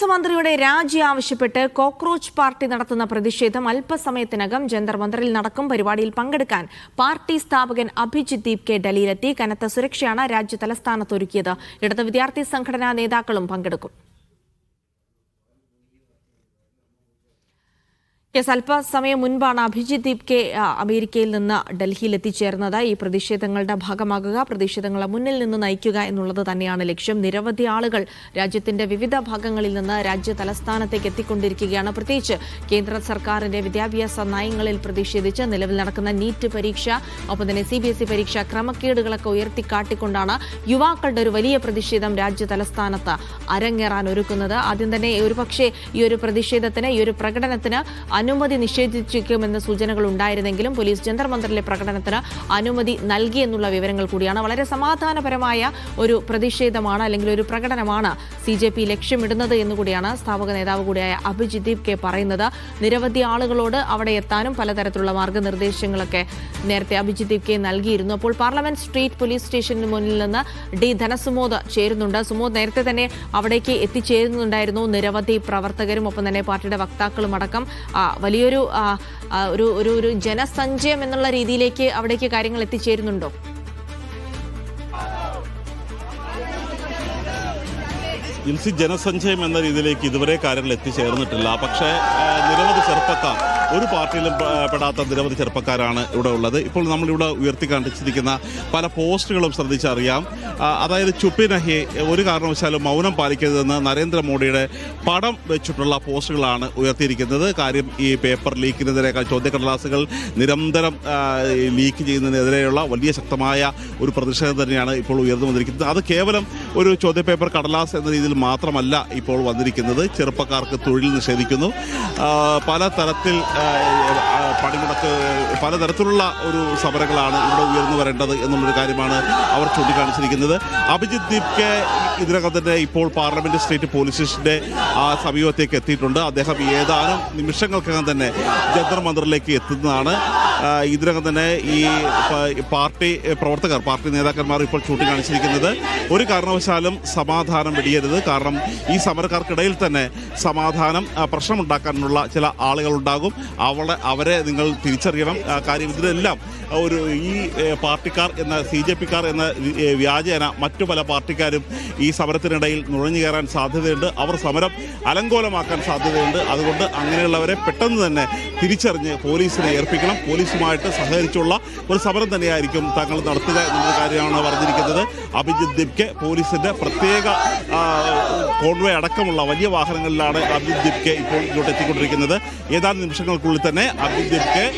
മന്ത്രിയുടെ രാജി ആവശ്യപ്പെട്ട് കോക്രോച്ച് പാർട്ടി നടത്തുന്ന പ്രതിഷേധം അല്പസമയത്തിനകം ജന്തർ മന്ദറിൽ നടക്കും. പരിപാടിയിൽ പങ്കെടുക്കാൻ പാർട്ടി സ്ഥാപകൻ അഭിജിത് ദീപ് ഡൽഹിയിലെത്തി. കനത്ത സുരക്ഷയാണ് രാജ്യ തലസ്ഥാനത്ത് ഒരുക്കിയത്. ഇടത് വിദ്യാർത്ഥി സംഘടനാ നേതാക്കളും പങ്കെടുക്കും. അല്പസമയം മുൻപാണ് അഭിജിത് ദീപ് അമേരിക്കയിൽ നിന്ന് ഡൽഹിയിൽ എത്തിച്ചേർന്നത്. ഈ പ്രതിഷേധങ്ങളുടെ ഭാഗമാകുക, പ്രതിഷേധങ്ങളെ മുന്നിൽ നിന്ന് നയിക്കുക എന്നുള്ളത് തന്നെയാണ് ലക്ഷ്യം. നിരവധി ആളുകൾ രാജ്യത്തിന്റെ വിവിധ ഭാഗങ്ങളിൽ നിന്ന് രാജ്യ തലസ്ഥാനത്തേക്ക് എത്തിക്കൊണ്ടിരിക്കുകയാണ്. പ്രത്യേകിച്ച് കേന്ദ്ര സർക്കാരിന്റെ വിദ്യാഭ്യാസ നയങ്ങളിൽ പ്രതിഷേധിച്ച് നിലവിൽ നടക്കുന്ന നീറ്റ് പരീക്ഷ, ഒപ്പം തന്നെ CBSE പരീക്ഷ ക്രമക്കേടുകളൊക്കെ ഉയർത്തിക്കാട്ടിക്കൊണ്ടാണ് യുവാക്കളുടെ ഒരു വലിയ പ്രതിഷേധം രാജ്യ തലസ്ഥാനത്ത് അരങ്ങേറാൻ ഒരുക്കുന്നത്. ആദ്യം തന്നെ ഒരുപക്ഷെ ഈ ഒരു പ്രതിഷേധത്തിന്, ഈ ഒരു പ്രകടനത്തിന് അനുമതി നിഷേധിച്ചേക്കുമെന്ന സൂചനകൾ ഉണ്ടായിരുന്നെങ്കിലും പോലീസ് ജന്തർ മന്ദറിലെ പ്രകടനത്തിന് അനുമതി നൽകിയെന്നുള്ള വിവരങ്ങൾ കൂടിയാണ്. വളരെ സമാധാനപരമായ ഒരു പ്രതിഷേധമാണ്, അല്ലെങ്കിൽ ഒരു പ്രകടനമാണ് CJP ലക്ഷ്യമിടുന്നത് എന്നുകൂടിയാണ് സ്ഥാപക നേതാവ് കൂടിയായ അഭിജിത് ദീപ് പറയുന്നത്. നിരവധി ആളുകളോട് അവിടെ എത്താനും പലതരത്തിലുള്ള മാർഗനിർദ്ദേശങ്ങളൊക്കെ നേരത്തെ അഭിജിത് ദീപ് നൽകിയിരുന്നു. അപ്പോൾ പാർലമെന്റ് സ്ട്രീറ്റ് പോലീസ് സ്റ്റേഷന് മുന്നിൽ നിന്ന് D ധനസുമോദ് ചേരുന്നുണ്ട്. സുമോദ്, നേരത്തെ തന്നെ അവിടേക്ക് എത്തിച്ചേരുന്നുണ്ടായിരുന്നു നിരവധി പ്രവർത്തകരും ഒപ്പം തന്നെ പാർട്ടിയുടെ വക്താക്കളും അടക്കം. വലിയൊരു ഒരു ജനസഞ്ചയം എന്നുള്ള രീതിയിലേക്ക് അവിടേക്ക് കാര്യങ്ങൾ എത്തിച്ചേരുന്നുണ്ടോ? ജനസഞ്ചയം എന്ന രീതിയിലേക്ക് ഇതുവരെ കാര്യങ്ങൾ എത്തിച്ചേർന്നിട്ടില്ല. പക്ഷേ നിരവധി ചെറുപ്പക്കാർ, ഒരു പാർട്ടിയിലും പെടാത്ത നിരവധി ചെറുപ്പക്കാരാണ് ഇവിടെ ഉള്ളത്. ഇപ്പോൾ നമ്മളിവിടെ ഉയർത്തി കാണിച്ചിരിക്കുന്ന പല പോസ്റ്റുകളും ശ്രദ്ധിച്ചറിയാം. അതായത് ചുപ്പി നഹി, ഒരു കാരണവശാലും മൗനം പാലിക്കരുതെന്ന് നരേന്ദ്രമോദിയുടെ പടം വെച്ചിട്ടുള്ള പോസ്റ്റുകളാണ് ഉയർത്തിയിരിക്കുന്നത്. കാര്യം, ഈ പേപ്പർ ലീക്കിനെതിരെ ചോദ്യക്കടലാസുകൾ നിരന്തരം ലീക്ക് ചെയ്യുന്നതിനെതിരെയുള്ള വലിയ ശക്തമായ ഒരു പ്രതിഷേധം തന്നെയാണ് ഇപ്പോൾ ഉയർന്നു വന്നിരിക്കുന്നത്. അത് കേവലം ഒരു ചോദ്യപേപ്പർ കടലാസ് എന്ന രീതിയിൽ മാത്രമല്ല ഇപ്പോൾ വന്നിരിക്കുന്നത്. ചെറുപ്പക്കാർക്ക് തൊഴിൽ നിഷേധിക്കുന്നു, പലതരത്തിൽ പണിമുടക്ക്, പലതരത്തിലുള്ള ഒരു സമരങ്ങളാണ് ഇവിടെ ഉയർന്നു വരേണ്ടത് എന്നുള്ളൊരു കാര്യമാണ് അവർ ചൂണ്ടിക്കാണിച്ചിരിക്കുന്നത്. അഭിജിത് ദീപ് ഇതിനകം തന്നെ ഇപ്പോൾ പാർലമെന്റ് സ്ട്രീറ്റ് പോലീസ് സ്റ്റേഷന്റെ സമീപത്തേക്ക് എത്തിയിട്ടുണ്ട്. അദ്ദേഹം ഏതാനും നിമിഷങ്ങൾക്കകം തന്നെ ജന്തർ മന്ദറിലേക്ക് എത്തുന്നതാണ്. ഇതിനകം തന്നെ ഈ പാർട്ടി പ്രവർത്തകർ, പാർട്ടി നേതാക്കന്മാർ ഇപ്പോൾ ചൂണ്ടിക്കാണിച്ചിരിക്കുന്നത് ഒരു കാരണവശാലും സമാധാനം വെടിയരുത്. കാരണം ഈ സമരക്കാർക്കിടയിൽ തന്നെ സമാധാനം പ്രശ്നമുണ്ടാക്കാനുള്ള ചില ആളുകളുണ്ടാകും. അവരെ നിങ്ങൾ തിരിച്ചറിയണം. കാര്യം, ഇതിനെല്ലാം ഒരു ഈ പാർട്ടിക്കാർ എന്ന CJPക്കാർ എന്ന വ്യാജേന മറ്റു പല പാർട്ടിക്കാരും ഈ സമരത്തിനിടയിൽ നുഴഞ്ഞു കയറാൻ സാധ്യതയുണ്ട്. അവർ സമരം അലങ്കോലമാക്കാൻ സാധ്യതയുണ്ട്. അതുകൊണ്ട് അങ്ങനെയുള്ളവരെ പെട്ടെന്ന് തന്നെ തിരിച്ചറിഞ്ഞ് പോലീസിനെ ഏൽപ്പിക്കണം. പോലീസുമായിട്ട് സഹകരിച്ചുള്ള ഒരു സമരം തന്നെയായിരിക്കും തങ്ങൾ നടത്തുക എന്നുള്ള കാര്യമാണ് പറഞ്ഞിരിക്കുന്നത്. അഭിജിത് ദീപ് പോലീസിന്റെ പ്രത്യേക കോൺവേ അടക്കമുള്ള വലിയ വാഹനങ്ങളിലാണ് അഭിജിത് ദീപ് ഇപ്പോൾ ഇങ്ങോട്ട് എത്തിക്കൊണ്ടിരിക്കുന്നത്. ഏതാനും നിമിഷങ്ങൾക്കുള്ളിൽ തന്നെ അഭിജിത് ദീപ്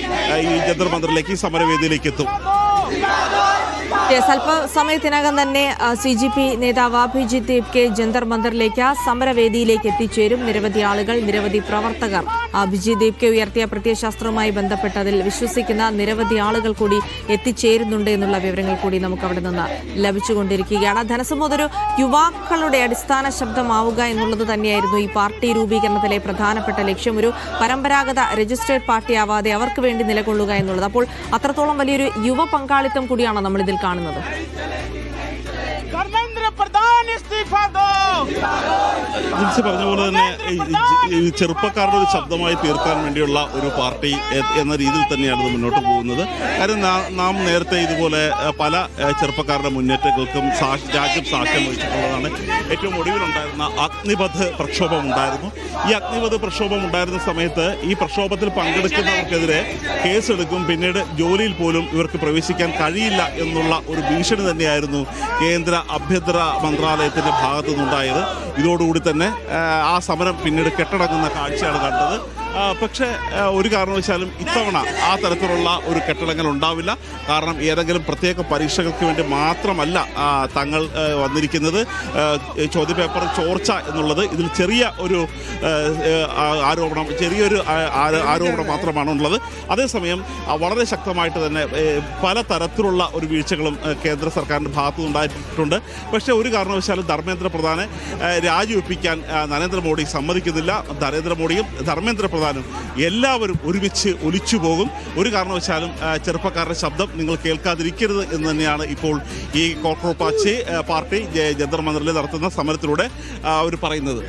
ഈ ജന്തർ മന്ദറിലേക്ക്, സമരവേദിയിലേക്ക് എത്തും. അല്പസമയത്തിനകം തന്നെ CJP നേതാവ് അഭിജിത് ദീപ് ജന്തർ മന്ദറിലേക്ക്, സമരവേദിയിലേക്ക് എത്തിച്ചേരും. നിരവധി ആളുകൾ, നിരവധി പ്രവർത്തകർ അഭിജിത് ദീപ് ഉയർത്തിയ പ്രത്യയശാസ്ത്രവുമായി ബന്ധപ്പെട്ടതിൽ വിശ്വസിക്കുന്ന നിരവധി ആളുകൾ കൂടി എത്തിച്ചേരുന്നുണ്ട് എന്നുള്ള വിവരങ്ങൾ കൂടി നമുക്ക് അവിടെ നിന്ന് ലഭിച്ചുകൊണ്ടിരിക്കുകയാണ്. ധനസുമോദ്, ഒരു യുവാക്കളുടെ അടിസ്ഥാന ശബ്ദമാവുക എന്നുള്ളത് തന്നെയായിരുന്നു ഈ പാർട്ടി രൂപീകരണത്തിലെ പ്രധാനപ്പെട്ട ലക്ഷ്യം. ഒരു പരമ്പരാഗത രജിസ്ട്രേഡ് പാർട്ടി ആവാതെ അവർക്ക് വേണ്ടി നിലകൊള്ളുക എന്നുള്ളത്. അപ്പോൾ അത്രത്തോളം വലിയൊരു യുവ പങ്കാളിത്തം കൂടിയാണ് നമ്മൾ ഇതിൽ കാണുന്നത്. പറഞ്ഞ പോലെ തന്നെ ചെറുപ്പക്കാരുടെ ഒരു ശബ്ദമായി തീർക്കാൻ വേണ്ടിയുള്ള ഒരു പാർട്ടി എന്ന രീതിയിൽ തന്നെയാണ് ഇത് മുന്നോട്ട് പോകുന്നത്. കാര്യം, നാം നേരത്തെ ഇതുപോലെ പല ചെറുപ്പക്കാരുടെ മുന്നേറ്റങ്ങൾക്കും രാജ്യം സാക്ഷ്യം വഹിച്ചിട്ടുള്ളതാണ്. ഏറ്റവും ഒടുവിലുണ്ടായിരുന്ന അഗ്നിപഥ് പ്രക്ഷോഭം ഉണ്ടായിരുന്നു. ഈ അഗ്നിപഥ് പ്രക്ഷോഭം ഉണ്ടായിരുന്ന സമയത്ത് ഈ പ്രക്ഷോഭത്തിൽ പങ്കെടുക്കുന്നവർക്കെതിരെ കേസെടുക്കും, പിന്നീട് ജോലിയിൽ പോലും ഇവർക്ക് പ്രവേശിക്കാൻ കഴിയില്ല എന്നുള്ള ഒരു ഭീഷണി തന്നെയായിരുന്നു കേന്ദ്ര ആഭ്യന്തര മന്ത്രാലയത്തിന്റെ ഭാഗത്തു നിന്നുണ്ടായത്. ഇതോടുകൂടി തന്നെ ആ സമരം പിന്നീട് കെട്ടടങ്ങുന്ന കാഴ്ചയാണ് കണ്ടത്. പക്ഷേ ഒരു കാരണവശാലും ഇത്തവണ ആ തരത്തിലുള്ള ഒരു കെട്ടടങ്ങൽ ഉണ്ടാവില്ല. കാരണം ഏതെങ്കിലും പ്രത്യേക പരീക്ഷകൾക്ക് വേണ്ടി മാത്രമല്ല തങ്ങൾ വന്നിരിക്കുന്നത്. ചോദ്യപേപ്പർ ചോർച്ച എന്നുള്ളത് ഇതിൽ ചെറിയൊരു ആരോപണം മാത്രമാണ് ഉള്ളത്. അതേസമയം വളരെ ശക്തമായിട്ട് തന്നെ പല തരത്തിലുള്ള ഒരു വീഴ്ചകളും കേന്ദ്ര സർക്കാരിൻ്റെ ഭാഗത്തു നിന്നുണ്ടായിട്ടുണ്ട്. പക്ഷേ ഒരു കാരണവശാലും ധർമ്മേന്ദ്ര പ്രധാനെ രാജിവെപ്പിക്കാൻ നരേന്ദ്രമോദി സമ്മതിക്കുന്നില്ല. നരേന്ദ്രമോദിയും ധർമ്മേന്ദ്ര പ്രധാനും എല്ലാവരും ഒരുമിച്ച് ഒലിച്ചു പോകും. ഒരു കാരണവശാലും ചെറുപ്പക്കാരുടെ ശബ്ദം നിങ്ങൾ കേൾക്കാതിരിക്കരുത് എന്ന് തന്നെയാണ് ഇപ്പോൾ ഈ കോക്രോച്ച് പാർട്ടി ജന്തർ മന്ദറിൽ നടത്തുന്ന സമരത്തിലൂടെ അവർ പറയുന്നത്.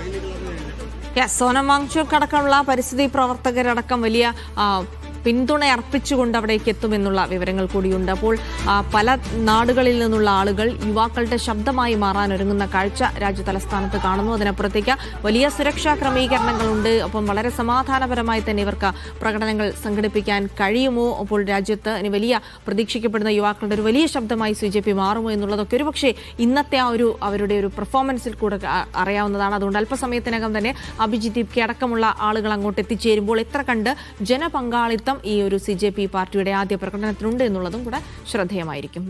സോനം വാങ്ചുക് അടക്കമുള്ള പരിസ്ഥിതി പ്രവർത്തകരടക്കം വലിയ പിന്തുണ അർപ്പിച്ചുകൊണ്ട് അവിടേക്ക് എത്തുമെന്നുള്ള വിവരങ്ങൾ കൂടിയുണ്ട്. അപ്പോൾ പല നാടുകളിൽ നിന്നുള്ള ആളുകൾ യുവാക്കളുടെ ശബ്ദമായി മാറാനൊരുങ്ങുന്ന കാഴ്ച രാജ്യ തലസ്ഥാനത്ത് കാണുന്നു. അതിനപ്പുറത്തേക്ക് വലിയ സുരക്ഷാ ക്രമീകരണങ്ങളുണ്ട്. അപ്പം വളരെ സമാധാനപരമായി തന്നെ ഇവർക്ക് പ്രകടനങ്ങൾ സംഘടിപ്പിക്കാൻ കഴിയുമോ? അപ്പോൾ രാജ്യത്ത് ഇനി വലിയ പ്രതീക്ഷിക്കപ്പെടുന്ന യുവാക്കളുടെ ഒരു വലിയ ശബ്ദമായി CJP മാറുമോ എന്നുള്ളതൊക്കെ ഒരുപക്ഷെ ഇന്നത്തെ അവരുടെ ഒരു പെർഫോമൻസിൽ കൂടെ അറിയാവുന്നതാണ്. അതുകൊണ്ട് അല്പസമയത്തിനകം തന്നെ അഭിജിത്ത് ദീപ്കെ അടക്കമുള്ള ആളുകൾ അങ്ങോട്ട് എത്തിച്ചേരുമ്പോൾ എത്ര കണ്ട് ജനപങ്കാളിത്തം ഈ ഒരു CJP പാർട്ടിയുടെ ആദ്യ പ്രകടനത്തിനുണ്ട് എന്നുള്ളതും കൂടെ ശ്രദ്ധേയമായിരിക്കും.